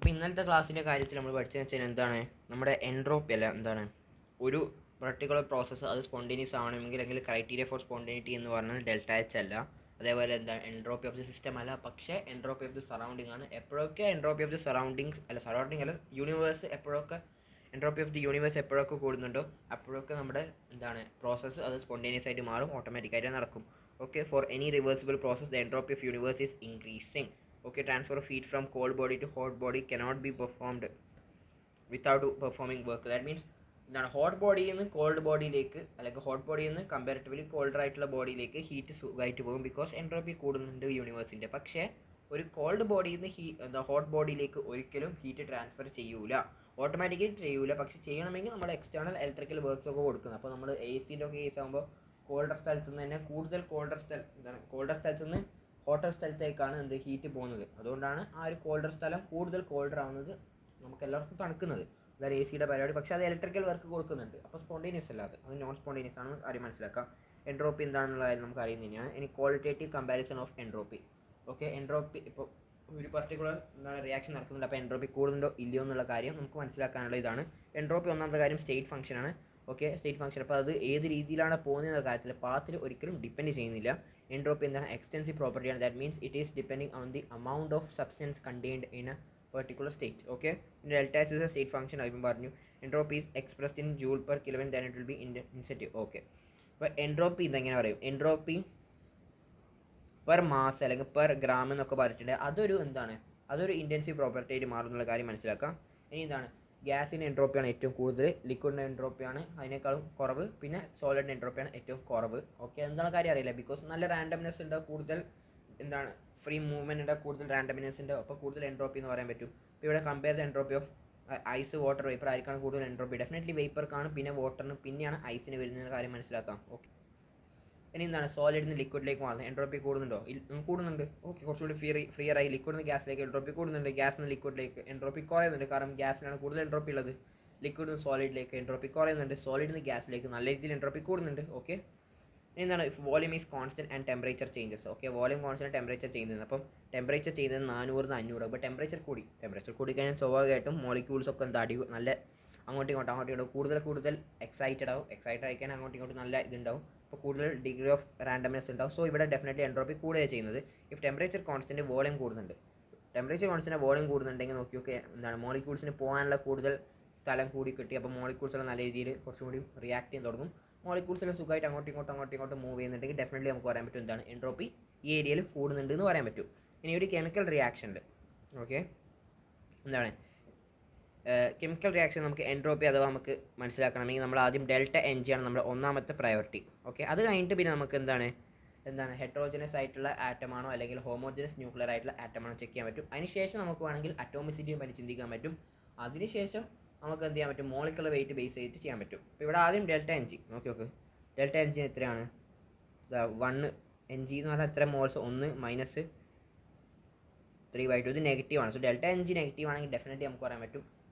അപ്പോൾ ഇന്നലത്തെ ക്ലാസ്സിൻ്റെ കാര്യത്തിൽ നമ്മൾ പഠിച്ചതെന്ന് വെച്ചാൽ എന്താണ് നമ്മുടെ എൻട്രോപ്പി അല്ല എന്താണ് ഒരു പർട്ടിക്കുലർ പ്രോസസ്സ് അത് സ്പോണ്ടേനിയസ് ആവണമെങ്കിൽ അല്ലെങ്കിൽ ക്രൈറ്റീരിയ ഫോർ സ്പോണ്ടേനിറ്റി എന്ന് പറഞ്ഞാൽ ഡെൽറ്റ എച്ച് അല്ല. അതേപോലെ എന്താണ് എൻട്രോപ്പി ഓഫ് ദി സിസ്റ്റം അല്ല, പക്ഷേ എൻട്രോപ്പി ഓഫ് ദി സറൗണ്ടിങ് ആണ്. എപ്പോഴൊക്കെ എൻട്രോപ്പി ഓഫ് ദി സറൗണ്ടിങ്സ് അല്ല യൂണിവേഴ്സ് എപ്പോഴൊക്കെ എൻട്രോപ്പി ഓഫ് ദി യൂണിവേഴ്സ് എപ്പോഴൊക്കെ കൂടുന്നുണ്ടോ അപ്പോഴൊക്കെ നമ്മുടെ എന്താണ് പ്രോസസ്സ് അത് സ്പോണ്ടേനിയസ് ആയിട്ട് മാറും, ഓട്ടോമാറ്റിക്കായിട്ട് നടക്കും. Okay, for any reversible process the entropy of universe is increasing. Okay, transfer of heat from cold body to hot body cannot be performed without performing work. That means എന്താണ് hot ബോഡിയിൽ നിന്ന് called ബോഡിയിലേക്ക് അല്ലെങ്കിൽ hot ബോഡിയിൽ നിന്ന് comparatively colder ആയിട്ടുള്ള ബോഡിയിലേക്ക് heat സുഖമായിട്ട് പോകും, because entropy കൂടുന്നുണ്ട് യൂണിവേഴ്സിൻ്റെ. പക്ഷേ ഒരു കോൾഡ് ബോഡിയിൽ നിന്ന് ഹോട്ട് ബോഡിയിലേക്ക് ഒരിക്കലും ഹീറ്റ് ട്രാൻസ്ഫർ ചെയ്യൂല, ഓട്ടോമാറ്റിക്കലി ചെയ്യൂല. പക്ഷേ ചെയ്യണമെങ്കിൽ നമ്മൾ എക്സ്റ്റേണൽ ഇലക്ട്രിക്കൽ വർക്ക്സ് ഒക്കെ കൊടുക്കുന്നത്. അപ്പോൾ നമ്മൾ എ സിൻ്റെ ഒക്കെ കേസ് ആകുമ്പോൾ കോൾഡർ സ്ഥലത്ത് നിന്ന് തന്നെ കൂടുതൽ കോൾഡർ സ്ഥലത്ത് നിന്ന് ഹോട്ടർ സ്ഥലത്തേക്കാണ് ഹീറ്റ് പോകുന്നത്. അതുകൊണ്ടാണ് ആ ഒരു കോൾഡർ സ്ഥലം കൂടുതൽ കോൾഡർ ആവുന്നത്, നമുക്ക് എല്ലാവർക്കും തണുക്കുന്നത്. അതായത് എ സിയുടെ പരിപാടി. പക്ഷേ അത് ഇലക്ട്രിക്കൽ വർക്ക് കൊടുക്കുന്നുണ്ട്. അപ്പോൾ സ്പോണ്ടേനിയസ് അല്ലാതെ അത് നോൺ സ്പോണ്ടേനിയസ് ആണെന്ന് കാര്യം മനസ്സിലാക്കാം. എൻട്രോപ്പി എന്താണെന്നുള്ള കാര്യം നമുക്ക് അറിയുന്നത് തന്നെയാണ്. ഇനി qualitative comparison of entropy. Okay, entropy ഇപ്പോൾ ഒരു പർട്ടിക്കുലർ റിയാക്ഷൻ നടക്കുന്നുണ്ട്, അപ്പോൾ എൻട്രോപ്പി കൂടുന്നുണ്ടോ ഇല്ലയോ എന്നുള്ള കാര്യം നമുക്ക് മനസ്സിലാക്കാനുള്ള ഇതാണ്. എൻട്രോപ്പി ഒന്നാമത്തെ കാര്യം സ്റ്റേറ്റ് ഫംഗ്ഷനാണ്. Okay, state function. അപ്പോൾ അത് ഏത് രീതിയിലാണ് പോകുന്ന കാര്യത്തിൽ പാത്തിൽ ഒരിക്കലും ഡിപ്പെൻഡ് ചെയ്യുന്നില്ല. എൻട്രോപ്പി എന്താണ് എക്സ്റ്റെൻസീവ് പ്രോപ്പർട്ടിയാണ്. That means it is depending on the amount of substance contained in A particular state. Okay, delta S is A state function ആയി പറഞ്ഞു. Entropy is expressed in joule per kilometre, than it will be incentive. Okay, അപ്പോൾ entropy ഇതെങ്ങനെ പറയും? Entropy per mass അല്ലെങ്കിൽ per gram എന്നൊക്കെ പറഞ്ഞിട്ടുണ്ട്. അതൊരു intensive property ആയിട്ട് മാറുന്നുള്ള കാര്യം മനസ്സിലാക്കാം. ഇനി എന്താണ് ഗ്യാസിൻ്റെ എൻട്രോപ്പിയാണ് ഏറ്റവും കൂടുതൽ, ലിക്വിഡിൻ്റെ എൻട്രോപ്പിയാണ് അതിനേക്കാളും കുറവ്, പിന്നെ സോളിഡിൻ്റെ എൻട്രോപ്പിയാണ് ഏറ്റവും കുറവ്. ഓക്കെ, എന്താണ് കാര്യം അറിയില്ല, ബിക്കോസ് നല്ല റാൻഡംനെസ് ഉണ്ട്, കൂടുതൽ ഫ്രീ മൂവ്മെൻറ്റ് ഉണ്ട്, കൂടുതൽ റാൻഡംനെസ് ഉണ്ട്, അപ്പോൾ കൂടുതൽ എൻട്രോപ്പി എന്ന് പറയാൻ പറ്റും. ഇപ്പോൾ ഇവിടെ compare the entropy of ice water vapour ആയിരിക്കാണ് കൂടുതൽ എൻട്രോപ്പി? ഡെഫിനറ്റ്ലി വേപ്പർക്കാണ്, പിന്നെ വാട്ടറിന്, പിന്നെയാണ് ഐസിന് വരുന്ന കാര്യം മനസ്സിലാക്കാം. ഓക്കെ, ഇനി എന്താണ് സോളിഡിൽ നിന്ന് ലിക്വിഡിലേക്ക് മാറുന്നത്? എൻട്രോപ്പി കൂടുന്നുണ്ടോ? കൂടുന്നുണ്ട്. ഓക്കെ, കുറച്ചുകൂടി ഫ്രീ ആയി ലിക്വിഡിൽ നിന്ന് ഗ്യാസിലേക്ക് എൻട്രോപ്പി കൂടുന്നുണ്ട്. ഗ്യാസിൽ നിന്ന് ലിക്വിഡിലേക്ക് എൻട്രോപ്പി കുറയുന്നുണ്ട്, കാരണം ഗ്യാസിലാണ് കൂടുതൽ എൻട്രോപ്പി ഉള്ളത്. ലിക്വിഡിൽ നിന്ന് സോളിഡിലേക്ക് എൻട്രോപ്പി കുറയുന്നുണ്ട്. സോളിഡിൽ നിന്ന് ഗ്യാസിലേക്ക് നല്ല രീതിയിൽ എൻട്രോപ്പി കൂടുന്നുണ്ട്. ഓക്കെ, ഇനി എന്താണ് volume is constant and temperature changes. Okay, volume constant, temperature ചെയ്യുന്നത്. അപ്പം ടെമ്പറേച്ചർ ചെയ്യുന്നത് 400 500. അപ്പോൾ ടെമ്പറേച്ചർ കൂടി കഴിഞ്ഞാൽ സ്വാഭാവികമായിട്ടും മോളിക്യൂൾസ് ഒക്കെ നല്ല അങ്ങോട്ടും ഇങ്ങോട്ടും കൂടുതൽ എക്സൈറ്റഡ് ആയിക്കാൻ അങ്ങോട്ടും ഇങ്ങോട്ടും നല്ല ഇതുണ്ടാവും. അപ്പോൾ കൂടുതൽ ഡിഗ്രി ഓഫ് റാൻഡംനെസ് ഉണ്ടാവും. സോ ഇവിടെ ഡെഫിനറ്റ്ലി എൻട്രോപ്പി കൂടുകയാണ് ചെയ്യുന്നത്. ഇഫ് ടെമ്പറേച്ചർ കോൺസ്റ്റന്റ് വോളിയം കൂടുന്നുണ്ട്, വോളിയം കൂടുന്നുണ്ടെങ്കിൽ നോക്കിയൊക്കെ എന്താണ് മോളിക്യൂൾസിന് പോകാനുള്ള കൂടുതൽ സ്ഥലം കൂടി കിട്ടി. അപ്പോൾ മോളിക്യൂൾസ് നല്ല രീതിയിൽ കുറച്ചും കൂടി റിയാക്ട് ചെയ്യാൻ തുടങ്ങും. മോളിക്യൂൾസിനെ സുഖമായിട്ട് അങ്ങോട്ടും ഇങ്ങോട്ടും മൂവ് ചെയ്യുന്നുണ്ടെങ്കിൽ ഡെഫിനറ്റ്ലി നമുക്ക് പറയാൻ പറ്റും എന്താണ് എൻട്രോപ്പി ഈ ഏരിയയിൽ കൂടുന്നുണ്ട് എന്ന് പറയാൻ പറ്റും. ഇനി ഒരു കെമിക്കൽ റിയാക്ഷനിൽ ഓക്കെ എന്താണ് കെമിക്കൽ റിയാക്ഷൻ നമുക്ക് എൻട്രോപ്പി അഥവാ നമുക്ക് മനസ്സിലാക്കണമെങ്കിൽ നമ്മൾ ആദ്യം ഡെൽറ്റ എൻ ജി ആണ് നമ്മുടെ ഒന്നാമത്തെ പ്രയോറിറ്റി. ഓക്കെ, അത് കഴിഞ്ഞിട്ട് പിന്നെ നമുക്ക് എന്താണ് ഹെട്രോജനസ് ആയിട്ടുള്ള ആറ്റമാണോ അല്ലെങ്കിൽ ഹോമോജനസ് ന്യൂക്ലിയർ ആയിട്ടുള്ള ആറ്റമാണോ ചെക്ക് ചെയ്യാൻ പറ്റും. അതിനുശേഷം നമുക്ക് വേണമെങ്കിൽ അറ്റോമിസിറ്റിയും പറ്റി ചിന്തിക്കാൻ പറ്റും. അതിനുശേഷം നമുക്ക് എന്ത് ചെയ്യാൻ പറ്റും? മോളിക്കുലർ വെയിറ്റ് ബേസ് ചെയ്തിട്ട് ചെയ്യാൻ പറ്റും. അപ്പോൾ ഇവിടെ ആദ്യം ഡെൽറ്റ എൻ ജി നോക്ക്. ഡെൽറ്റ എൻ ജി എത്രയാണ്? 1 എൻ ജി എന്ന് പറഞ്ഞാൽ എത്ര മോൾസ്? 1 മൈനസ് 3/2. ഇത് നെഗറ്റീവാണ്. So delta N G negative ആണെങ്കിൽ ഡെഫിനറ്റ്ലി നമുക്ക് പറയാൻ പറ്റും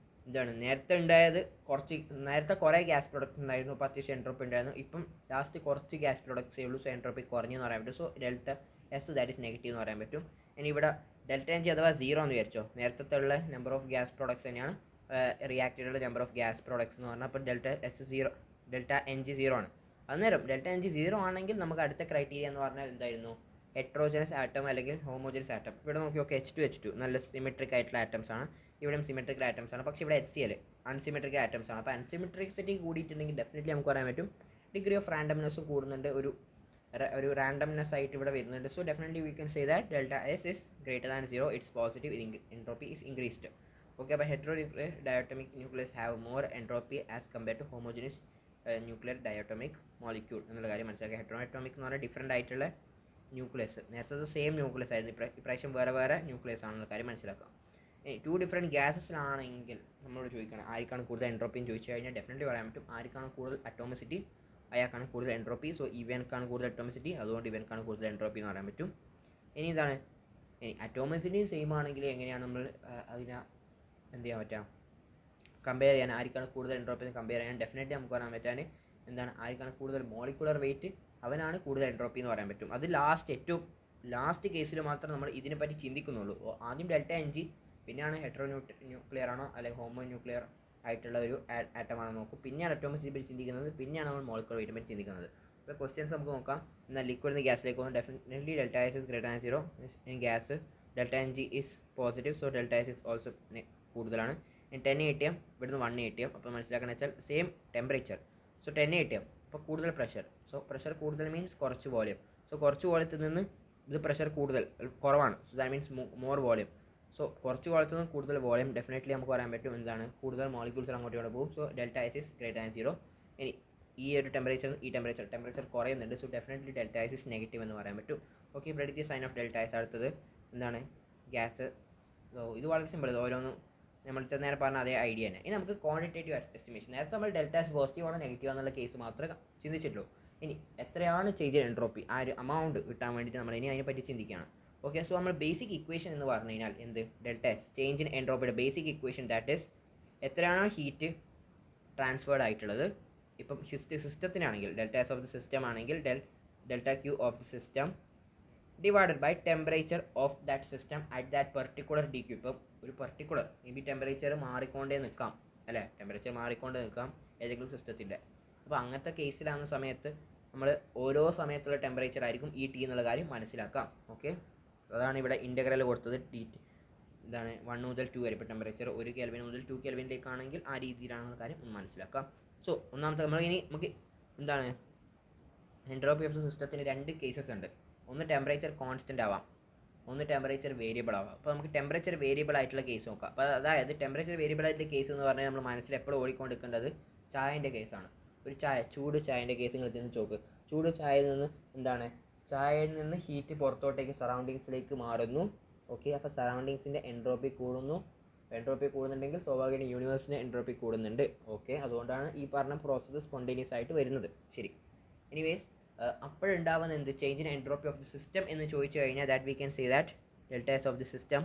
എന്താണ് നേരത്തെ കുറേ ഗ്യാസ് പ്രൊഡക്റ്റ് ഉണ്ടായിരുന്നു, അപ്പോൾ അത്യാവശ്യം എൻട്രോപ്പി ഉണ്ടായിരുന്നു. ഇപ്പം ലാസ്റ്റ് കുറച്ച് ഗ്യാസ് പ്രൊഡക്ട്സേ ഉള്ളൂ, സോ എൻട്രോപ്പി കുറഞ്ഞെന്ന് പറയാൻ പറ്റും. So delta S that is negative എന്ന് പറയാൻ പറ്റും. ഇനി ഇവിടെ ഡെൽറ്റ എൻ ജി അഥവാ 0 എന്ന് വിചാരിച്ചോ, നേരത്തെ ഉള്ള നമ്പർ ഓഫ് ഗ്യാസ് പ്രോഡക്ട്സ് തന്നെയാണ് റിയാക്റ്റീവുള്ള നമ്പർ ഓഫ് ഗ്യാസ് പ്രോഡക്ട്സ് എന്ന് പറഞ്ഞാൽ. അപ്പോൾ ഡെൽറ്റ എൻ ജി 0 ആണ്. അന്നേരം ഡെൽറ്റ എൻ ജി 0 ആണെങ്കിൽ നമുക്ക് അടുത്ത ക്രൈറ്റീരിയ എന്ന് പറഞ്ഞാൽ എന്തായിരുന്നു? ഹെട്രോജനസ് ആറ്റം അല്ലെങ്കിൽ ഹോമോജനസ് ആറ്റം. ഇവിടെ നോക്കി H2 നല്ല സിമെട്രിക് ആയിട്ടുള്ള ആറ്റംസ് ആണ്, ഇവിടെയും സിമെട്രിക്കൽ ആറ്റംസ് ആണ്. പക്ഷേ ഇവിടെ HCl അൺസിമെട്രിക്കൽ ആറ്റംസ് ആണ്. അപ്പോൾ അൺസിമെട്രിസിറ്റി കൂടിയിട്ടുണ്ടെങ്കിൽ ഡെഫിനറ്റ്ലി നമുക്ക് പറയാൻ പറ്റും ഡിഗ്രി ഓഫ് റാൻഡംനെസ്സും കൂടുന്നുണ്ട്, ഒരു റാൻഡംനെസ് ആയിട്ട് ഇവിടെ വരുന്നുണ്ട്. So definitely we can say that delta S is greater than 0, it's positive, entropy is increased. Okay, അപ്പോൾ heteronuclear diatomic nucleus have more entropy as compare to homogenous nuclear diatomic molecule എന്നുള്ള കാര്യം മനസ്സിലാക്കുക. ഹെട്രോണോമിക് എന്ന് പറഞ്ഞാൽ different ആയിട്ടുള്ള nucleus, നേരത്തെ same nucleus ആയിരുന്നു, ഇപ്രാവശ്യം വേറെ ന്യൂക്ലിയസ് ആണെന്നുള്ള കാര്യം മനസ്സിലാക്കാം. 2 ഡിഫറെൻറ്റ് ഗ്യാസസിലാണെങ്കിൽ നമ്മളോട് ചോദിക്കണം ആർക്കാണ് കൂടുതൽ എൻട്രോപ്പി എന്ന് ചോദിച്ചു കഴിഞ്ഞാൽ ഡെഫിനറ്റ്ലി പറയാൻ പറ്റും ആർക്കാണ് കൂടുതൽ അറ്റോമിസിറ്റി, അയാൾക്കാണ് കൂടുതൽ എൻട്രോപ്പി. സോ ഇവൻക്കാണ് കൂടുതൽ അറ്റോമിസിറ്റി, അതുകൊണ്ട് ഇവൻക്കാണ് കൂടുതൽ എൻട്രോപ്പി എന്ന് പറയാൻ പറ്റും. ഇനി അറ്റോമിസിറ്റി സെയിം ആണെങ്കിൽ എങ്ങനെയാണ് നമ്മൾ അതിനെ എന്ത് ചെയ്യാൻ പറ്റുക? കമ്പയർ ചെയ്യാൻ ആർക്കാണ് കൂടുതൽ എൻട്രോപ്പി എന്ന് കമ്പയർ ചെയ്യാൻ ഡെഫിനറ്റ്ലി നമുക്ക് പറയാൻ പറ്റാൻ ആർക്കാണ് കൂടുതൽ മോളിക്കുലർ വെയിറ്റ്, അവനാണ് കൂടുതൽ എൻട്രോപ്പി എന്ന് പറയാൻ പറ്റും. അത് ഏറ്റവും ലാസ്റ്റ് കേസിൽ മാത്രം നമ്മൾ ഇതിനെപ്പറ്റി ചിന്തിക്കുന്നുള്ളൂ. ആദ്യം ഡെൽറ്റ എൻ ജി പിന്നെയാണ് ഹെറ്ററോ ന്യൂക്ലിയർ ആണോ അല്ലെങ്കിൽ ഹോമോ ന്യൂക്ലിയർ ആയിട്ടുള്ള ഒരു ആറ്റമാണോ നോക്കും. പിന്നെയാണ് അറ്റോമിസിറ്റി പറ്റി ചിന്തിക്കുന്നത്. പിന്നെയാണ് നമ്മൾ മോളിക്കുലർ വെയിറ്റിനെ പറ്റി ചിന്തിക്കുന്നത്. ഇപ്പോൾ ക്വസ്റ്റ്യൻസ് നമുക്ക് നോക്കാം. എന്നാൽ ലിക്വിഡ് നിന്ന് ഗ്യാസിലേക്ക് പോകുന്നു. Definitely delta S is greater than 0 in gas. Delta N G is positive, so delta S is also കൂടുതലാണ്. 10 ATM ഇവിടുന്ന് 1 ATM. അപ്പോൾ മനസ്സിലാക്കാൻ വെച്ചാൽ സെയിം ടെമ്പറേച്ചർ, സോ 10 ATM. അപ്പോൾ കൂടുതൽ പ്രഷർ, സോ പ്രഷർ കൂടുതൽ മീൻസ് കുറച്ച് വോളിയം. സോ കുറച്ച് വോളിയത്തിൽ നിന്ന് ഇത് പ്രഷർ കുറവാണ്, so that means more volume. So കുറച്ച് വോളിയത്തിൽ നിന്ന് കൂടുതൽ വോളിയം ഡെഫിനറ്റ്ലി നമുക്ക് പറയാൻ പറ്റും എന്താണ്, കൂടുതൽ മോളിക്യൂൾസ് അങ്ങോട്ട് ഇവിടെ പോകും. So delta S is greater than 0. ഇനി ഈ ഒരു ടെമ്പറേച്ചർ കുറയുന്നുണ്ട്, so definitely delta S is negative എന്ന് പറയാൻ പറ്റും. Okay, predict the sign of delta S. അടുത്തത് എന്താണ്, ഗ്യാസ്. സോ ഇത് വളരെ സിമ്പിൾ, ഓരോന്നും നമ്മൾ നേരെ പറഞ്ഞ അതേ ഐഡിയ തന്നെ. ഇനി നമുക്ക് ക്വാണ്ടിറ്റേറ്റീവ് എസ്റ്റിമേഷൻ. നേരത്തെ നമ്മൾ ഡെൽറ്റ എസ് പോസിറ്റീവ് ആണോ നെഗറ്റീവ് എന്നുള്ള കേസ് മാത്രമേ ചിന്തിച്ചിട്ടുള്ളൂ. ഇനി എത്രയാണ് ചേഞ്ച് ഇൻ എൻട്രോപ്പി, ആ ഒരു എമൗണ്ട് കിട്ടാൻ വേണ്ടിയിട്ട് നമ്മൾ ഇനി അതിനെപ്പറ്റി ചിന്തിക്കുകയാണ്. ഓക്കെ, സോ നമ്മൾ ബേസിക് ഇക്വേഷൻ എന്ന് പറഞ്ഞു കഴിഞ്ഞാൽ എന്ത്, ഡെൽറ്റ എസ് ചേഞ്ച് ഇൻ എൻട്രോപ്പിയുടെ ബേസിക് ഇക്വേഷൻ ദാറ്റ് ഇസ് എത്രയാണോ ഹീറ്റ് ട്രാൻസ്ഫേർഡ് ആയിട്ടുള്ളത്. ഇപ്പം സിസ്റ്റത്തിനാണെങ്കിൽ delta S of the system ആണെങ്കിൽ delta Q of the system divided by temperature of that system at that particular D Q. ഇപ്പം ഒരു particular maybe temperature മാറിക്കൊണ്ടേ നിൽക്കാം അല്ലേ, ടെമ്പറേച്ചർ മാറിക്കൊണ്ട് നിൽക്കാം ഏതെങ്കിലും സിസ്റ്റത്തിൻ്റെ. അപ്പോൾ അങ്ങനത്തെ കേസിലാകുന്ന സമയത്ത് നമ്മൾ ഓരോ സമയത്തുള്ള ടെമ്പറേച്ചർ ആയിരിക്കും ഈ ടി എന്നുള്ള കാര്യം മനസ്സിലാക്കാം. ഓക്കെ, അതാണ് ഇവിടെ ഇൻ്റഗ്രൽ കൊടുത്തത്. ഇതാണ് 1 മുതൽ 2 വരെ. ഇപ്പോൾ ടെമ്പറേച്ചർ 1 കെൽവിൻ മുതൽ 2 കെൽവിനിലേക്കാണെങ്കിൽ ആ രീതിയിലാണെന്നുള്ള കാര്യം ഒന്ന് മനസ്സിലാക്കാം. സോ ഒന്നാമത്തെ നമുക്ക് എന്താണ്, എൻട്രോപ്പി ഓഫ് ദി സിസ്റ്റത്തിന് 2 കേസസ് ഉണ്ട്. ഒന്ന് ടെമ്പറേച്ചർ കോൺസ്റ്റൻ്റ് ആവാം, ഒന്ന് ടെമ്പറേച്ചർ വേരിയബിൾ ആവാം. അപ്പോൾ നമുക്ക് ടെമ്പറേച്ചർ വേരിയബിൾ ആയിട്ടുള്ള കേസ് നോക്കാം. അപ്പോൾ അതായത് ടെമ്പറേച്ചർ വേരിയബിൾ ആയിട്ടുള്ള കേസ് എന്ന് പറഞ്ഞാൽ നമ്മൾ മനസ്സിൽ എപ്പോഴും ഓടിക്കൊണ്ടിരിക്കേണ്ടത് ചായൻ്റെ കേസാണ്. ഒരു ചൂട് ചായൻ്റെ കേസ് നിങ്ങൾ ഇതിന് ചോക്ക്. ചൂട് ചായയിൽ നിന്ന് എന്താണ്, ചായയിൽ നിന്ന് ഹീറ്റ് പുറത്തോട്ടേക്ക് സറൗണ്ടിങ്സിലേക്ക് മാറുന്നു. ഓക്കെ, അപ്പോൾ സറൗണ്ടിങ്സിൻ്റെ എൻട്രോപ്പി കൂടുന്നു. എൻട്രോപ്പി കൂടുന്നുണ്ടെങ്കിൽ സ്വാഭാവികമായിട്ടും യൂണിവേഴ്സിൻ്റെ എൻട്രോപ്പി കൂടുന്നുണ്ട്. ഓക്കെ, അതുകൊണ്ടാണ് ഈ പറഞ്ഞ പ്രോസസ്സ് സ്പോണ്ടേനിയസ് ആയിട്ട് വരുന്നത്. ശരി, എനിവേസ് അപ്പോഴുണ്ടാവുന്ന എന്ത്, change in entropy of the system എന്ന് ചോദിച്ചു കഴിഞ്ഞാൽ that we can say that delta S of the system,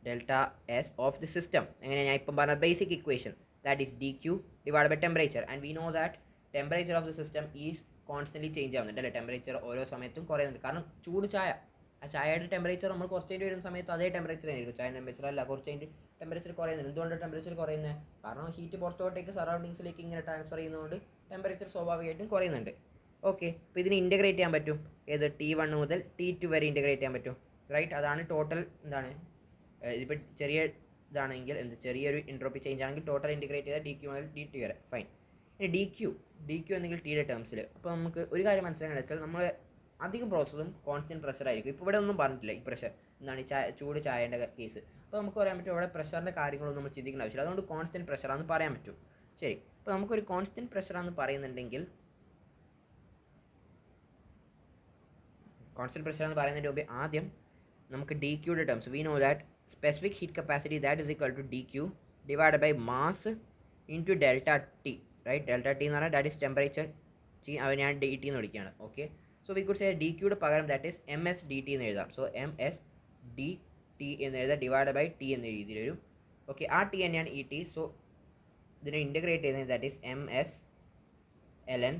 delta S of the system എങ്ങനെ ഞാൻ ഇപ്പം പറഞ്ഞ basic equation that is dq divide by temperature. And we know that temperature of the system is constantly change ആവുന്നുണ്ട് അല്ലേ. Temperature ഓരോ സമയത്തും കുറയുന്നുണ്ട്. കാരണം ചൂട് ചായ, ആ ചായയുടെ ടെമ്പറേച്ചർ നമ്മൾ കുറച്ച് കഴിഞ്ഞ് വരുന്ന സമയത്ത് അതേ ടെമ്പറേച്ചർ ആയിരിക്കും. ചായ ടെമ്പറേച്ചർ അല്ല, കുറച്ച് കഴിഞ്ഞ് ടെമ്പറേച്ചർ കുറയുന്നുണ്ട്. എന്തുകൊണ്ട് ടെമ്പറേച്ചർ കുറയുന്നത്? കാരണം ഹീറ്റ് പുറത്തോട്ടേക്ക് സറൗണ്ടിങ്സിലേക്ക് ഇങ്ങനെ ട്രാൻസ്ഫർ ചെയ്യുന്നതുകൊണ്ട് ടെമ്പറേച്ചർ സ്വാഭാവികമായിട്ടും കുറയുന്നുണ്ട്. ഓക്കെ, അപ്പോൾ ഇതിന് ഇൻറ്റഗ്രേറ്റ് ചെയ്യാൻ പറ്റും. ഏത് T1 മുതൽ T2 വരെ ഇൻറ്റഗ്രേറ്റ് ചെയ്യാൻ പറ്റും, റൈറ്റ്. അതാണ് ടോട്ടൽ എന്താണ്, ഇതിപ്പോൾ ചെറിയ ഇതാണെങ്കിൽ ചെറിയൊരു എൻട്രോപ്പി ചേഞ്ച് ആണെങ്കിൽ ടോട്ടൽ ഇൻറ്റഗ്രേറ്റ് ചെയ്താൽ DQ മുതൽ DT വരെ, ഫൈൻ. ഇനി DQ എന്നെങ്കിൽ ടിയുടെ ടേംസിൽ. അപ്പോൾ നമുക്ക് ഒരു കാര്യം മനസ്സിലാക്കാൻ വെച്ചാൽ നമ്മൾ അധികം പ്രോസസ്സും കോൺസ്റ്റൻറ്റ് പ്രഷർ ആയിരിക്കും. ഇപ്പോൾ ഇവിടെ ഒന്നും പറഞ്ഞിട്ടില്ല ഈ പ്രഷർ എന്താണ്, ചൂട് ചായൻ്റെ കേസ്. അപ്പോൾ നമുക്ക് പറയാൻ പറ്റും ഇവിടെ പ്രഷറിൻ്റെ കാര്യങ്ങളൊന്നും നമ്മൾ ചിന്തിക്കേണ്ട ആവശ്യമില്ല. അതുകൊണ്ട് കോൺസ്റ്റൻറ്റ് പ്രഷറാണെന്ന് പറയാൻ പറ്റും. ശരി, അപ്പോൾ നമുക്കൊരു കോൺസ്റ്റൻറ്റ് പ്രഷറാണെന്ന് പറയുന്നുണ്ടെങ്കിൽ, കോൺസ്റ്റൻറ്റ് പ്രഷർ എന്ന് പറയുന്നതിൻ്റെ മുമ്പ് ആദ്യം നമുക്ക് DQയുടെ terms we know that specific heat capacity that is equal to DQ divide by mass into delta T, right. Delta T എന്ന് പറഞ്ഞാൽ ദാറ്റ് ഈസ് ടെമ്പറേച്ചർ. അത് ഞാൻ DT എന്ന് വിളിക്കുകയാണ്. Okay, so we could say DQയുടെ പകരം ദാറ്റ് ഈസ് MS/DT എന്ന് എഴുതാം. സോ MS/DT എന്ന് എഴുതാം ഡിവൈഡ് ബൈ ടി എന്ന രീതിയിൽ വരും. ഓക്കെ, ആ ടി തന്നെയാണ് ഈ ടി. സോ ഇതിനെ ഇൻറ്റഗ്രേറ്റ് ചെയ്യുന്നത് that is MS/ln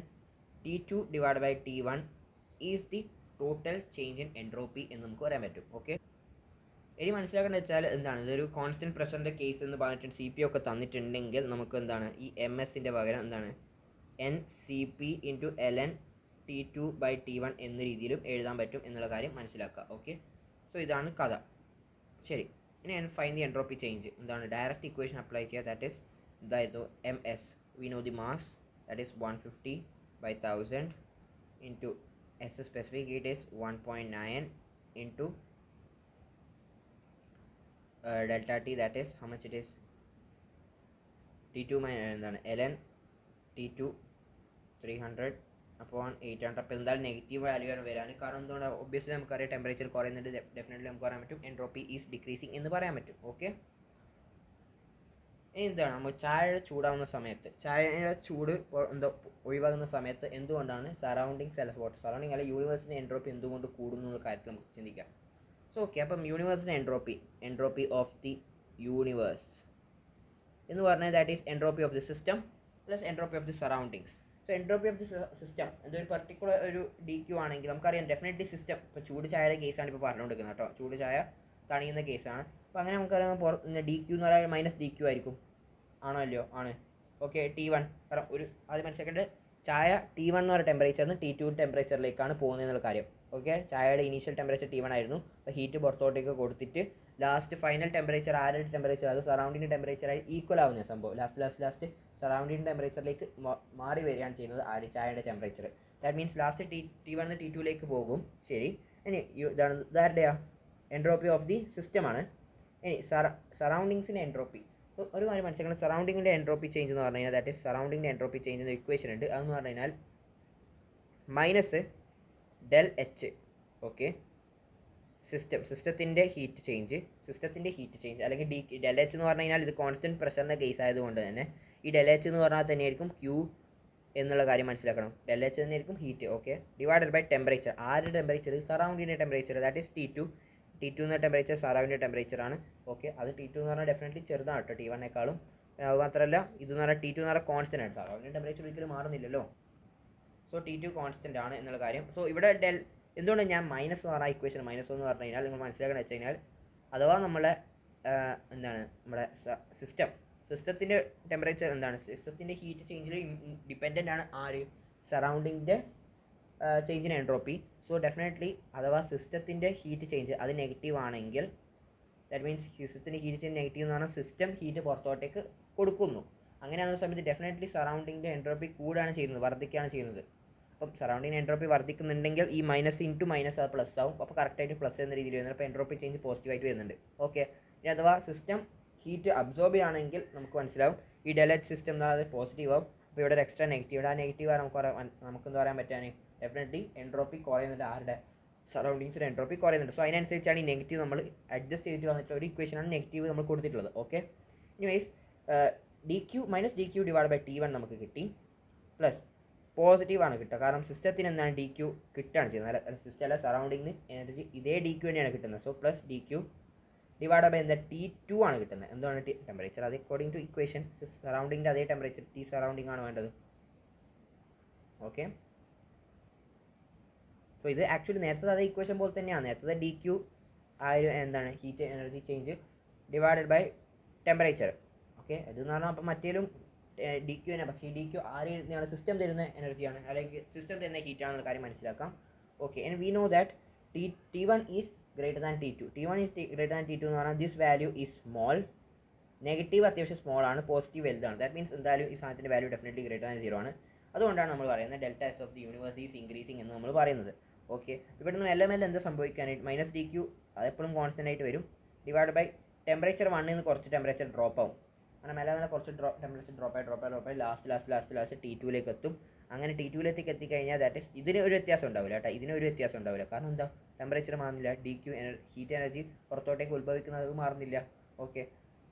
T2 divide by T1 is the total change in entropy എന്ന് നമുക്ക് പറയാൻ പറ്റും. ഓക്കെ, ഇനി മനസ്സിലാക്കേണ്ടത് വെച്ചാൽ എന്താണ്, ഇതൊരു കോൺസ്റ്റൻറ്റ് പ്രഷറിൻ്റെ കേസ് എന്ന് പറഞ്ഞിട്ട് CP ഒക്കെ തന്നിട്ടുണ്ടെങ്കിൽ നമുക്ക് എന്താണ് ഈ MS-ൻ്റെ പകരം എന്താണ് NCP into ln T2 by T1 എന്ന രീതിയിലും എഴുതാൻ പറ്റും എന്നുള്ള കാര്യം മനസ്സിലാക്കുക. ഓക്കെ, സോ ഇതാണ് കഥ. ശരി, ഇനി ഫൈൻഡ് ദി എൻട്രോപ്പി ചേഞ്ച്. എന്താണ്, ഡയറക്റ്റ് ഇക്വേഷൻ അപ്ലൈ ചെയ്യുക. ദാറ്റ് ഈസ് ഇതായിരുന്നു MS, we know the mass that is 150 by 1000 into S specific it is 1.9 into delta T, that is how much it is T2 എന്താണ് ln T2 300 upon 800. അപ്പോൾ എന്തായാലും negative value ആണ് വരാൻ കാരണം എന്തുകൊണ്ട്, obviously നമുക്കറിയാം temperature കുറയുന്നുണ്ട്. Definitely നമുക്ക് പറയാൻ പറ്റും എൻട്രോപ്പി ഈസ് ഡിക്രീസിങ് എന്ന് പറയാൻ പറ്റും. ഓക്കെ, ഇനി എന്താണ്, നമ്മൾ ചായയുടെ ചൂടാവുന്ന സമയത്ത്, ചായയുടെ ചൂട് എന്തോ ഒഴിവാകുന്ന സമയത്ത് എന്തുകൊണ്ടാണ് സറൗണ്ടിങ്സ് അല്ല സറൗണ്ടിങ് അല്ല യൂണിവേഴ്സിൻ്റെ എൻട്രോപ്പി എന്തുകൊണ്ട് കൂടുന്നു എന്ന കാര്യത്തിൽ നമുക്ക് ചിന്തിക്കാം. സോ ഓക്കെ, അപ്പം യൂണിവേഴ്സിൻ്റെ എൻട്രോപ്പി ഓഫ് ദി യൂണിവേഴ്സ് എന്ന് പറഞ്ഞാൽ that is entropy of the system plus entropy of the surroundings. So entropy of the system എന്തൊരു പർട്ടിക്കുലർ ഒരു DQ ആണെങ്കിൽ നമുക്കറിയാം ഡെഫിനറ്റ്ലി സിസ്റ്റം, ഇപ്പോൾ ചൂട് ചായയുടെ കേസാണ് ഇപ്പോൾ പറഞ്ഞുകൊണ്ടിരിക്കുന്നത് കേട്ടോ. ചൂട് ചായ തണിയുന്ന കേസാണ്. അപ്പോൾ അങ്ങനെ നമുക്കറിയാം ഡി ക്യൂ എന്ന് പറയുന്നത് മൈനസ് ഡി ക്യൂ ആയിരിക്കും. ആണോ അല്ലയോ? ആണ്. ഓക്കെ, T1 കാരണം ഒരു ആദ്യം മനസ്സിലാക്കേണ്ടത് ചായ T1 എന്ന് പറയുന്ന ടെമ്പറേച്ചറിന് T2 ടെമ്പറേച്ചറിലേക്കാണ് പോകുന്നത് എന്നുള്ള കാര്യം. ഓക്കെ, ചായയുടെ ഇനീഷ്യൽ ടെമ്പറേച്ചർ T1 ആയിരുന്നു. അപ്പോൾ ഹീറ്റ് പുറത്തോട്ടേക്ക് കൊടുത്തിട്ട് ലാസ്റ്റ് ഫൈനൽ ടെമ്പറേച്ചർ ആരുടെ ടെമ്പറേച്ചർ, അത് സറൗണ്ടിങ് ടെമ്പറേച്ചറായി ഈക്വൽ ആവുന്ന സംഭവം ലാസ്റ്റ് സറൗണ്ടിങ് ടെമ്പറേച്ചറിലേക്ക് മാറി വരികയാണ് ചെയ്യുന്നത് ആര്, ചായയുടെ temperature. That means last T1 T2ലേക്ക് പോകും. ശരി, ഇനി ഇതാണ് ഇതാരുടെയാ, എൻട്രോപ്പി ഓഫ് ദി സിസ്റ്റം ആണ്. ഇനി സറൗണ്ടിങ്സിൻ്റെ എൻട്രോപ്പി. ഒരു കാര്യം മനസ്സിലാക്കണം, സറൗണ്ടിങ്ങിൻ്റെ എൻട്രോപ്പി ചേഞ്ച് എന്ന് പറഞ്ഞു കഴിഞ്ഞാൽ ദാറ്റ് ഈസ് സറൗണ്ടിങ്ങിൻ്റെ എൻട്രോപ്പി ചേഞ്ച് എന്ന ഇക്വേഷൻ ഉണ്ട്. അതെന്ന് പറഞ്ഞു കഴിഞ്ഞാൽ മൈനസ് ഡെൽ എച്ച്. ഓക്കെ, സിസ്റ്റത്തിൻ്റെ ഹീറ്റ് ചേഞ്ച് അല്ലെങ്കിൽ ഡെൽ എച്ച് എന്ന് പറഞ്ഞു കഴിഞ്ഞാൽ ഇത് കോൺസ്റ്റൻറ്റ് പ്രഷറിൻ്റെ കേസ് ആയതുകൊണ്ട് തന്നെ ഈ ഡെൽ എച്ച് എന്ന് പറഞ്ഞാൽ തന്നെയായിരിക്കും ക്യൂ എന്നുള്ള കാര്യം മനസ്സിലാക്കണം. ഡെൽ എച്ച് തന്നെയായിരിക്കും heat. Okay, divided by temperature. ആരുടെ ടെമ്പറേച്ചർ, സറൗണ്ടിങ്ങിൻ്റെ ടെമ്പറേച്ചർ, ദാറ്റ് ഈസ് T2 എന്ന ടെമ്പറേച്ചർ സറൗണ്ടിൻ്റെ ടെമ്പറേച്ചറാണ്. ഓക്കെ, അത് T2 എന്ന് പറഞ്ഞാൽ ഡെഫിനറ്റ്ലി ചെറുതാണ് കേട്ടോ T1നേക്കാളും. അത് മാത്രമല്ല ഇതെന്ന് പറഞ്ഞാൽ T2 എന്ന് പറഞ്ഞാൽ കോൺസ്റ്റൻ്റ് ആണ്, സറൗണ്ടിൻ്റെ ടെമ്പറേച്ചർ ഒരിക്കലും മാറുന്നില്ലല്ലോ. സോ T2 കോൺസ്റ്റൻ്റ് ആണ് എന്നുള്ള കാര്യം. സോ ഇവിടെ എന്തുകൊണ്ട് ഞാൻ മൈനസ് എന്ന് പറഞ്ഞ ഇക്വേഷൻ മൈനസ് എന്ന് പറഞ്ഞു കഴിഞ്ഞാൽ നിങ്ങൾ മനസ്സിലാക്കണം വെച്ച് കഴിഞ്ഞാൽ അഥവാ നമ്മളെ നമ്മുടെ സിസ്റ്റത്തിൻ്റെ ടെമ്പറേച്ചർ സിസ്റ്റത്തിൻ്റെ ഹീറ്റ് ചേഞ്ചിൽ ഡിപ്പെൻഡൻ്റ് ആണ് ആര്, സറൗണ്ടിങ്ങിൻ്റെ ചേഞ്ചിന് എൻട്രോപ്പി. സോ ഡെഫിനറ്റ്ലി അഥവാ സിസ്റ്റത്തിൻ്റെ ഹീറ്റ് ചേഞ്ച് അത് നെഗറ്റീവ് ആണെങ്കിൽ ദാറ്റ് മീൻസ് സിസ്റ്റത്തിൻ്റെ ഹീറ്റ് ചേഞ്ച് നെഗറ്റീവ് എന്ന് പറഞ്ഞാൽ സിസ്റ്റം ഹീറ്റ് പുറത്തോട്ടേക്ക് കൊടുക്കുന്നു. അങ്ങനെയാകുന്ന സമയത്ത് ഡെഫിനറ്റ്ലി സറൗണ്ടിങ്ങിൻ്റെ എൻട്രോപ്പി കൂടുകയാണ് ചെയ്യുന്നത്, വർദ്ധിക്കുകയാണ് ചെയ്യുന്നത്. അപ്പം സറൗണ്ടിങ് എൻട്രോപ്പി വർദ്ധിക്കുന്നുണ്ടെങ്കിൽ ഈ മൈനസ് ഇൻറ്റു മൈനസ് അത് പ്ലസ് ആവും. അപ്പോൾ കറക്റ്റായിട്ട് പ്ലസ് എന്ന രീതിയിൽ വരുന്നത്. അപ്പോൾ എൻട്രോപ്പി ചേഞ്ച് പോസിറ്റീവായിട്ട് വരുന്നുണ്ട്. ഓക്കെ, ഇനി അഥവാ സിസ്റ്റം ഹീറ്റ് അബ്സോർബ് ചെയ്യുകയാണെങ്കിൽ നമുക്ക് മനസ്സിലാവും ഈ ഡെൽ എച്ച് സിസ്റ്റം എന്ന് പറയുന്നത് പോസിറ്റീവ് ആവും. അപ്പോൾ ഇവിടെ ഒരു എക്സ്ട്രാ നെഗറ്റീവ്, ആ നെഗറ്റീവ് നമുക്കെന്ത് പറയാൻ പറ്റാൻ ഡെഫിനറ്റ്ലി എൻട്രോപ്പി കുറയുന്നുണ്ട്, ആരുടെ, സറൗണ്ടിങ്സിൻ്റെ എൻട്രോപ്പി കുറയുന്നുണ്ട്. സോ അതിനനുസരിച്ചാണ് ഈ നെഗറ്റീവ് നമ്മൾ അഡ്ജസ്റ്റ് ചെയ്തിട്ട് വന്നിട്ടുള്ള ഒരു ഇക്വേഷനാണ് നെഗറ്റീവ് നമ്മൾ കൊടുത്തിട്ടുള്ളത്. Okay, anyways d q minus d q divide by T1 നമുക്ക് കിട്ടി, പ്ലസ് പോസിറ്റീവ് ആണ് കിട്ടുക കാരണം സിസ്റ്റത്തിന് എന്താണ് ഡി ക്യൂ കിട്ടുകയാണ് ചെയ്യുന്നത്, സിസ്റ്റം അല്ല സറൗണ്ടിങ്ങിന് എനർജി ഇതേ ഡി ക്യൂ തന്നെയാണ് കിട്ടുന്നത്. So plus d q divide by എന്താ T2 ആണ് കിട്ടുന്നത്. എന്താണ് ടെമ്പറേച്ചർ, അത് അക്കോർഡിംഗ് ടു ഇക്വേഷൻ സറൗണ്ടിങ്ങിൻ്റെ അതേ ടെമ്പറേച്ചർ T സറൗണ്ടിങ് ആണ് വേണ്ടത്. ഓക്കെ, സോ ഇത് ആക്ച്വലി നേരത്തെ അതേ ഇക്വേഷൻ പോലെ തന്നെയാണ്. നേരത്തെ ഡി ക്യൂ ആ ഒരു എന്താണ് heat energy change divided by temperature. Okay, ഇതെന്ന് പറഞ്ഞാൽ അപ്പം മറ്റേലും ഡി ക്യൂ തന്നെ, പക്ഷേ ഈ ഡി ക്യൂ ആരെയാണ് സിസ്റ്റം തരുന്ന എനർജിയാണ് അല്ലെങ്കിൽ സിസ്റ്റം തരുന്ന ഹീറ്റാണെന്നുള്ള കാര്യം മനസ്സിലാക്കാം. Okay, and we know that T1 is greater than T2. T1 is greater than T2 എന്ന് പറഞ്ഞാൽ this value is small, negative അത്യാവശ്യം സ്മോൾ ആണ്, പോസിറ്റീവ് വലുതാണ്. ദാറ്റ് മീൻസ് എന്തായാലും ഈ സാധനത്തിൻ്റെ വാല്യൂ ഡെഫിനറ്റ്ലി ഗ്രേറ്റർ ദാൻ 0 ആണ്. അതുകൊണ്ടാണ് നമ്മൾ പറയുന്നത് delta S of the universe is increasing എന്ന് നമ്മൾ പറയുന്നത്. ഓക്കെ, ഇവിടെ നിന്ന് എല്ലാം എന്താ സംഭവിക്കാനായിട്ട് മൈനസ് ഡി ക്യൂ അതെപ്പോഴും കോൺസ്റ്റൻ്റ് ആയിട്ട് വരും, ഡിവൈഡ് ബൈ ടെമ്പറേച്ചർ 1ൽ നിന്ന് കുറച്ച് ടെമ്പറേച്ചർ ഡ്രോപ്പ് ആവും. അങ്ങനെ മെല്ലെ കുറച്ച് ടെമ്പറേച്ചർ ഡ്രോപ്പ് ആയി ലാസ്റ്റ് T2ലേക്ക് എത്തും. അങ്ങനെ T2ലേക്ക് എത്തിക്കഴിഞ്ഞാൽ ദാറ്റ് ഈസ് ഇതിന് ഒരു വ്യത്യാസം ഉണ്ടാവില്ല കേട്ടോ, ഇതിനൊരു വ്യത്യാസം ഉണ്ടാവില്ല. കാരണം എന്താ, ടെമ്പറേച്ചർ മാറുന്നില്ല, ഡി ക്യൂ ഹീറ്റ് എനർജി പുറത്തോട്ടേക്ക് ഉത്ഭവിക്കുന്നത് അത് മാറുന്നില്ല. ഓക്കെ,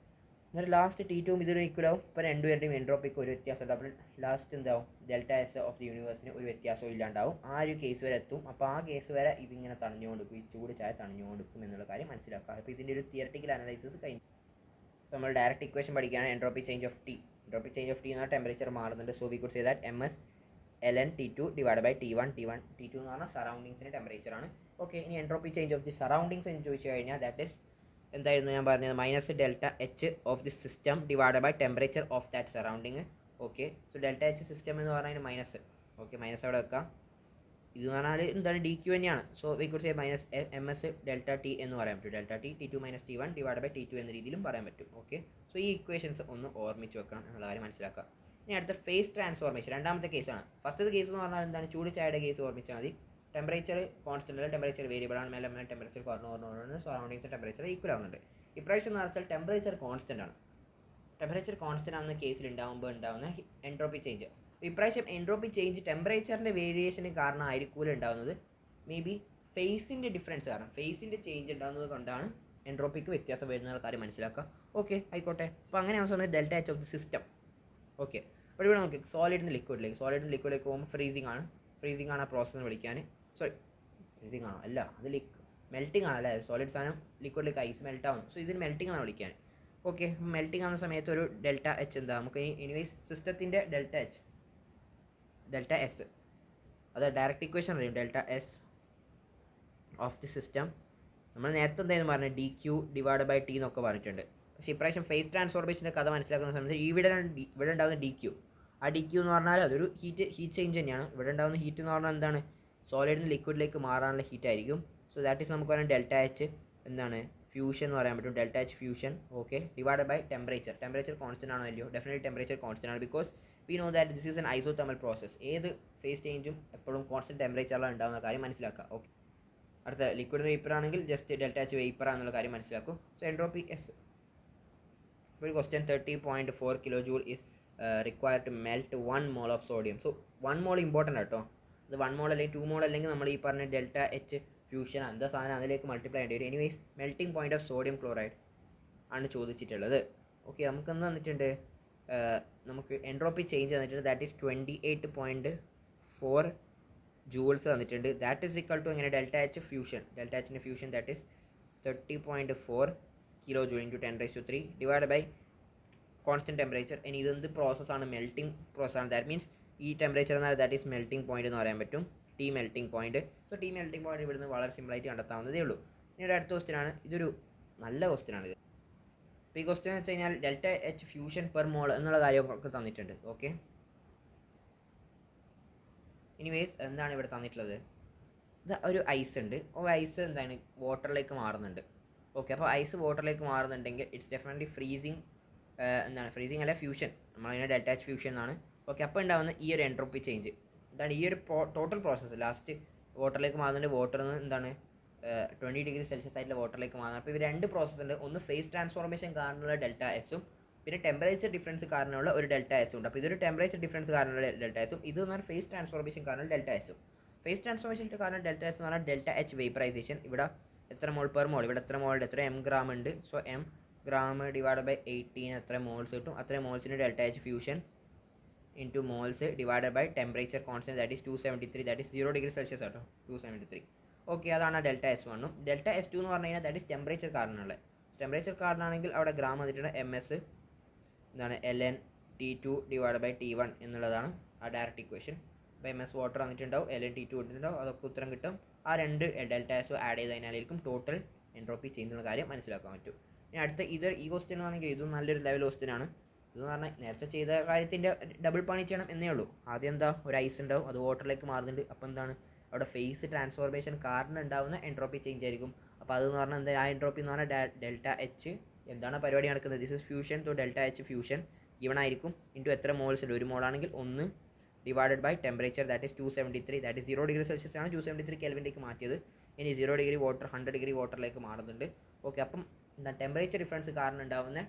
എന്നിട്ട് ലാസ്റ്റ് T2 ഇതിന് ഈക്വൽ ആവും. ഇപ്പോൾ രണ്ടുപേരുടെയും എൻട്രോപ്പിക്ക് ഒരു വ്യത്യാസം ഉണ്ടാവും. ലാസ്റ്റ് എന്താവും, ഡെൽറ്റ എസ് ഓഫ് ദി യൂണിവേഴ്സിന് ഒരു വ്യത്യാസവും ഇല്ലാണ്ടാവും. ആ ഒരു കേസ് വരെ എത്തും. അപ്പോൾ ആ കേസ് വരെ ഇതിങ്ങനെ തണിഞ്ഞുകൊണ്ടിരിക്കും, ഈ ചൂട് ചായ തണിഞ്ഞുകൊണ്ടിരിക്കും എന്നുള്ള കാര്യം മനസ്സിലാക്കുക. അപ്പോൾ ഇതിൻ്റെ ഒരു തിയററ്റിക്കൽ അനലൈസിസ് കഴിഞ്ഞു. അപ്പോൾ നമ്മൾ ഡയറക്റ്റ് ഇക്വേഷൻ പഠിക്കുകയാണ്, entropy change of T. Entropy change of T എന്നാൽ ടെമ്പറേച്ചർ മാറുന്നുണ്ട്. So we could say that MS ln T2 divide by T1. T2 എന്ന് പറഞ്ഞാൽ സറൗണ്ടിങ്സിൻ്റെ ടെമ്പറേച്ചറാണ്. ഓക്കെ, ഇനി entropy change of the surroundings എന്ന് ചോദിച്ചു കഴിഞ്ഞാൽ ദാറ്റ് ഈസ് എന്തായിരുന്നു ഞാൻ പറഞ്ഞത്, minus delta H of the system divide by temperature of that surrounding. Okay, so delta H system എന്ന് പറഞ്ഞാൽ മൈനസ്. ഓക്കെ, മൈനസ് അവിടെ വെക്കാം. ഇത് എന്ന് പറഞ്ഞാൽ എന്താണ് ഡി ക്യൂ തന്നെയാണ്. So we could say minus MS delta T എന്ന് പറയാൻ പറ്റും. Delta T T2 minus T1 divide by T2 എന്ന രീതിയിലും പറയാൻ പറ്റും. ഓക്കെ, സോ ഈ ഇക്വേഷൻസ് ഒന്ന് ഓർമ്മിച്ച് വെക്കണം എന്നുള്ള കാര്യം മനസ്സിലാക്കുക. ഇനി അടുത്ത ഫേസ് ട്രാൻസ്ഫോർമേഷൻ, രണ്ടാമത്തെ കേസാണ്. ഫസ്റ്റത്തെ കേസ് എന്ന് പറഞ്ഞാൽ എന്താണ്, ചൂട് ചായയുടെ കേസ് ഓർമ്മിച്ചാൽ മതി. ടെമ്പറേച്ചർ കോൺസ്റ്റൻ്റ് അല്ല, ടെമ്പറേച്ചർ വേരിയബിൾ ആണ്. മേലെ ടെമ്പറേച്ചർ കുറഞ്ഞു സറൗണ്ടിങ്സ് ടെമ്പറേച്ചർ ഈക്വൽ ആവുന്നുണ്ട്. ഇപ്രാവശ്യം എന്ന് വെച്ചാൽ ടെമ്പറേച്ചർ കോൺസ്റ്റൻ്റ് ആണ്. ടെമ്പറേച്ചർ കോൺസ്റ്റൻ്റ് ആവുന്ന കേസിൽ ഉണ്ടാവുന്ന എൻട്രോപ്പി ചേഞ്ച്. ഇപ്രാവശ്യം എൻട്രോപ്പി ചേഞ്ച് ടെമ്പറേച്ചറിൻ്റെ വേരിയേഷന് കാരണം ആയിരിക്കൂല ഉണ്ടാകുന്നത്, മേ ബി ഫേസിൻ്റെ ഡിഫറൻസ് കാരണം, ഫേസിൻ്റെ ചേഞ്ച് ഉണ്ടാകുന്നത് കൊണ്ടാണ് എൻട്രോപ്പിക്ക് വ്യത്യാസം വരുന്ന കാര്യം മനസ്സിലാക്കുക. ഓക്കെ, ആയിക്കോട്ടെ. അപ്പോൾ അങ്ങനെ അവസാനം delta H of the system. Okay, അപ്പോൾ ഇവിടെ നോക്കി സോളിഡിന് ലിക്വിഡിലേക്ക് പോകുമ്പോൾ ഫ്രീസിങ് ആണ് ആ പ്രോസസ്സിന് വിളിക്കാൻ. സോറി, ഫ്രീസിങ് ആണോ, അല്ല, അത് മെൽറ്റിംഗ് ആണ് അല്ലേ, സോളിഡ് സാധനം ലിക്വിഡിലേക്ക് ഐസ് മെൽറ്റ് ആവുന്നു. സോ ഇതിന് മെൽറ്റിംഗ് ആണ് വിളിക്കാൻ. ഓക്കെ, മെൽറ്റിംഗ് ആവുന്ന സമയത്ത് ഒരു ഡെൽറ്റ എച്ച് എന്താ, നമുക്ക് എനിവേസ് സിസ്റ്റത്തിൻ്റെ ഡെൽറ്റ എസ് അത് ഡയറക്റ്റ് ഇക്വേഷൻ അറിയും. Delta S of the system നമ്മൾ നേരത്തെ എന്തായാലും പറഞ്ഞത് dQ/T എന്നൊക്കെ പറഞ്ഞിട്ടുണ്ട്. പക്ഷേ ഇപ്രാവശ്യം ഫേസ് ട്രാൻസ്ഫോർമേഷൻ്റെ കഥ മനസ്സിലാക്കുന്ന സമയത്ത് ഇവിടെ ഉണ്ടാകുന്ന dQ, ആ dQ എന്ന് പറഞ്ഞാൽ അതൊരു ഹീറ്റ് ചേഞ്ച് തന്നെയാണ്. ഇവിടെ ഉണ്ടാകുന്ന ഹീറ്റ് എന്ന് പറഞ്ഞാൽ എന്താണ്, സോളിഡിൽ നിന്ന് ലിക്വിഡിലേക്ക് മാറാനുള്ള ഹീറ്റ് ആയിരിക്കും. സോ ദാറ്റ് ഈസ് നമുക്ക് പറയാം ഡെൽറ്റ എച്ച് എന്താണ് ഫ്യൂഷൻ എന്ന് പറയാൻ പറ്റും. Delta H fusion okay divide by temperature constant ആണോ അല്ലയോ? ഡെഫിനറ്റ്ലി ടെമ്പറേച്ചർ കോൺസ്റ്റന്റ് ആണ്. Because we know that this is an isothermal process. ഏത് ഫേസ് ചേഞ്ചും എപ്പോഴും കോൺസ്റ്റന്റ് ടെമ്പറേച്ചറിലാണ് ഉണ്ടാകുന്ന കാര്യം മനസ്സിലാക്കുക. ഓക്കെ, അടുത്ത ലിക്വിഡ് വേപ്പർ ആണെങ്കിൽ ജസ്റ്റ് ഡെൽറ്റ എച്ച് വേപ്പർ എന്നുള്ള കാര്യം മനസ്സിലാക്കും. So entropy S. ഒരു question 30.4 kilo joule is required to melt 1 mole of sodium. So 1 mole important ആട്ടോ. അത് 1 മോൾ അല്ലെങ്കിൽ 2 മോൾ അല്ലെങ്കിൽ നമ്മൾ ഈ പറഞ്ഞ ഡെൽറ്റ എച്ച് ഫ്യൂഷൻ എന്താ സാധനം അതിലേക്ക് മൾട്ടിപ്ലൈ ചെയ്യേണ്ടി വരും. Anyways melting point of sodium chloride ആണ് ചോദിച്ചിട്ടുള്ളത്. ഓക്കെ, നമുക്കെന്ന് തന്നിട്ടുണ്ട് നമുക്ക് എൻട്രോപ്പി ചേഞ്ച് തന്നിട്ടുണ്ട്. ദാറ്റ് ഈസ് 28.4 ജൂൾസ് തന്നിട്ടുണ്ട്. ദാറ്റ് ഈസ് ഈക്വൽ ടു എങ്ങനെ ഡെൽറ്റ എച്ചിൻ്റെ fusion that is 30.4 kilo joule into 10⁻³ divide by constant temperature. ഇനി ഇതെന്ത് പ്രോസസ്സാണ്? മെൽറ്റിംഗ് പ്രോസസ്സാണ്. ദാറ്റ് മീൻസ് ഈ ടെമ്പറേച്ചർ എന്നാൽ ദാറ്റ് ഈസ് മെൽറ്റിംഗ് പോയിന്റ് എന്ന് പറയാൻ പറ്റും. T melting point. So T melting point ഇവിടുന്ന് വളരെ സിമ്പിളായിട്ട് കണ്ടെത്താവുന്നതേ ഉള്ളൂ. ഇനി ഒരു അടുത്ത ക്വസ്റ്റ്യൻ ആണ്. ഇതൊരു നല്ല ക്വസ്റ്റ്യൻ ആണ്. അപ്പോൾ ഈ ക്വസ്റ്റ്യൻ എന്ന് വെച്ച് കഴിഞ്ഞാൽ delta H fusion per mole എന്നുള്ള കാര്യമൊക്കെ തന്നിട്ടുണ്ട്. ഓക്കെ, എനിവേസ് എന്താണ് ഇവിടെ തന്നിട്ടുള്ളത്? ഇത് ഒരു ഐസ് ഉണ്ട്. ഐസ് എന്താണ് വാട്ടറിലേക്ക് മാറുന്നുണ്ട്. ഓക്കെ, അപ്പോൾ ഐസ് വാട്ടറിലേക്ക് മാറുന്നുണ്ടെങ്കിൽ ഇറ്റ്സ് ഡെഫിനറ്റ്ലി ഫ്രീസിങ്. എന്താണ് ഫ്രീസിങ് അല്ല ഫ്യൂഷൻ, നമ്മളതിനെ ഡെൽറ്റ എച്ച് ഫ്യൂഷൻ എന്നാണ്. ഓക്കെ, അപ്പോൾ ഉണ്ടാകുന്ന ഈ ഒരു എൻട്രോപ്പി ചേഞ്ച് എന്താണ്? ഈ ഒരു ടോട്ടൽ പ്രോസസ്സ് ലാസ്റ്റ് വാട്ടറിലേക്ക് മാറുന്നുണ്ട്. വാട്ടറിൽ നിന്ന് എന്താണ് 20°C ആയിട്ടുള്ള വാട്ടറിലേക്ക് മാറുന്നത്. അപ്പോൾ ഇവർ രണ്ട് പ്രോസസ്സ് ഉണ്ട്. ഒന്ന് ഫേസ് ട്രാൻസ്ഫോർമേഷൻ കാരണമുള്ള ഡെൽറ്റ എസും പിന്നെ ടെമ്പറേച്ചർ ഡിഫറൻസ് കാരണമുള്ള ഒരു ഡെൽറ്റ എസും ഉണ്ട്. അപ്പോൾ ഇതൊരു ടെമ്പറേച്ചർ ഡിഫറൻസ് കാരണമുള്ള ഡെൽറ്റ എസും ഇത് എന്ന് പറഞ്ഞാൽ ഫേസ് ട്രാൻസ്ഫോർമേഷൻ കാരണം ഡെൽറ്റ എസും. ഫേസ് ട്രാൻസ്ഫോർമേഷൻ കാരണം ഡെൽറ്റ എസ് എന്ന് പറഞ്ഞാൽ ഡെൽറ്റ എച്ച് വേപ്പറൈസേഷൻ. ഇവിടെ എത്ര മോൾ പെർ മോൾ? ഇവിടെ എത്ര മോളുണ്ട്? എത്ര എം ഗ്രാം ഉണ്ട്. So M gram divide by 18 എത്ര മോൾസ് കിട്ടും? അത്രയും മോൾസിന് delta H fusion into moles divided by temperature constant that is 273. That is 0°C ആട്ടോ 273. ഓക്കെ, അതാണ് ഡെൽറ്റ എസ് വണ്ണും. ഡെൽറ്റ എസ് ടു എന്ന് പറഞ്ഞു കഴിഞ്ഞാൽ ദാറ്റ് ഈസ് ടെമ്പറേച്ചർ കാരണമുള്ളത്. ടെമ്പറേച്ചർ കാരണമാണെങ്കിൽ അവിടെ ഗ്രാം വന്നിട്ടുണ്ട് എം എസ് എന്താണ് ln T2 divide by T1 എന്നുള്ളതാണ് ആ ഡയറക്റ്റ് ഇക്വേഷൻ. അപ്പോൾ എം എസ് വാട്ടർ വന്നിട്ടുണ്ടാവും, ln T2 വന്നിട്ടുണ്ടാവും. അതൊക്കെ ഉത്തരം കിട്ടും. ആ രണ്ട് ഡെൽറ്റ എസ് ആഡ് ചെയ്ത് കഴിഞ്ഞാലായിരിക്കും ടോട്ടൽ എൻട്രോപ്പി ചെയ്യുന്ന കാര്യം മനസ്സിലാക്കാൻ പറ്റും. ഇനി അടുത്ത ഈ ക്വസ്റ്റ്യൻ ആണെങ്കിൽ ഇതും നല്ലൊരു ലെവൽ ക്വസ്റ്റ്യൻ ആണ്. ഇതെന്ന് പറഞ്ഞാൽ നേരത്തെ ചെയ്ത കാര്യത്തിൻ്റെ ഡബിൾ പണി ചെയ്യണം എന്നേ ഉള്ളൂ. ആദ്യം എന്താ ഒരു ഐസ് ഉണ്ടാവും, അത് വാട്ടറിലേക്ക് മാറുന്നുണ്ട്. അപ്പോൾ എന്താണ് അവിടെ ഫേസ് ട്രാൻസ്ഫോർമേഷൻ കാരണം ഉണ്ടാകുന്ന എൻട്രോപ്പി ചേഞ്ച് ആയിരിക്കും. അപ്പോൾ അതെന്ന് പറഞ്ഞാൽ എന്താ ആ എൻട്രോപ്പി എന്ന് പറഞ്ഞാൽ ഡെൽറ്റ എച്ച് എന്താണ് പരിപാടി നടക്കുന്നത്? This is fusion. To delta H fusion given ആയിരിക്കും ഇൻറ്റു എത്ര മോൾസ് ഉണ്ട്? ഒരു മോളാണെങ്കിൽ 1 divided by temperature that is 273. That is 0°C ആണ് 273 കെൽവിനിലേക്ക് മാറ്റിയത്. ഇനി 0° വാട്ടർ 100° വാട്ടറിലേക്ക് മാറുന്നുണ്ട്. ഓക്കെ, അപ്പം എന്താ ടെമ്പറേച്ചർ ഡിഫറൻസ് കാരണം ഉണ്ടാകുന്ന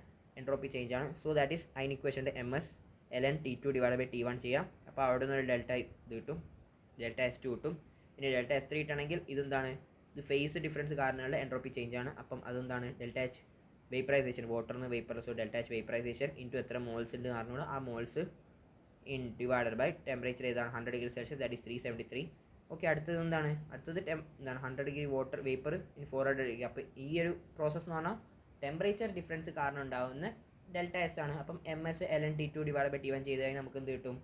എൻട്രോപ്പി ചേഞ്ച് ആണ്. സോ ദാറ്റ് ഈസ് അതിന് ഇക്വേഷൻ്റെ M S ln T2 divide by T1 ചെയ്യാം. അപ്പോൾ അവിടെ നിന്ന് ഒരു ഡെൽറ്റ ഇത് കിട്ടും, ഡെൽറ്റ എസ് ടു കിട്ടും. ഇനി ഡെൽറ്റ എസ് ത്രീ കിട്ടണമെങ്കിൽ ഇതെന്താണ്? ഇത് ഫേസ് ഡിഫറൻസ് കാരണമുള്ള എൻട്രോപ്പി ചേഞ്ച് ആണ്. അപ്പം അതെന്താണ്? ഡെൽറ്റ എച്ച് വേപ്പറൈസേഷൻ, വാട്ടറിന് vapour. So delta H vaporisation into എത്ര മോൾസ് ഉണ്ട് എന്ന് പറഞ്ഞുകൊണ്ട് ആ moles in divided by temperature ഏതാണ്? 100°C that is 373. ഓക്കെ, അടുത്തത് എന്താണ്? അടുത്തത് എന്താണ് 100° വാട്ടർ വേപ്പർ ഇൻ 400°. അപ്പോൾ ഈ ഒരു പ്രോസസ്സ് എന്ന് പറഞ്ഞാൽ ടെമ്പറേച്ചർ ഡിഫറൻസ് കാരണം ഉണ്ടാകുന്ന ഡെൽറ്റ എസ് ആണ്. അപ്പം M S ln T2 divide by T1 ചെയ്ത് കഴിഞ്ഞാൽ നമുക്ക് എന്ത് കിട്ടും?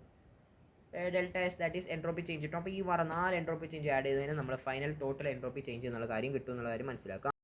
Delta S that is entropy change കിട്ടും. അപ്പോൾ ഈ 4 എൻട്രോപ്പി ചേഞ്ച് ആഡ് ചെയ്ത് കഴിഞ്ഞാൽ നമ്മൾ ഫൈനൽ ടോട്ടൽ എൻട്രോപ്പി ചേഞ്ച് എന്നുള്ള കാര്യം കിട്ടും എന്നുള്ള കാര്യം മനസ്സിലാക്കാം.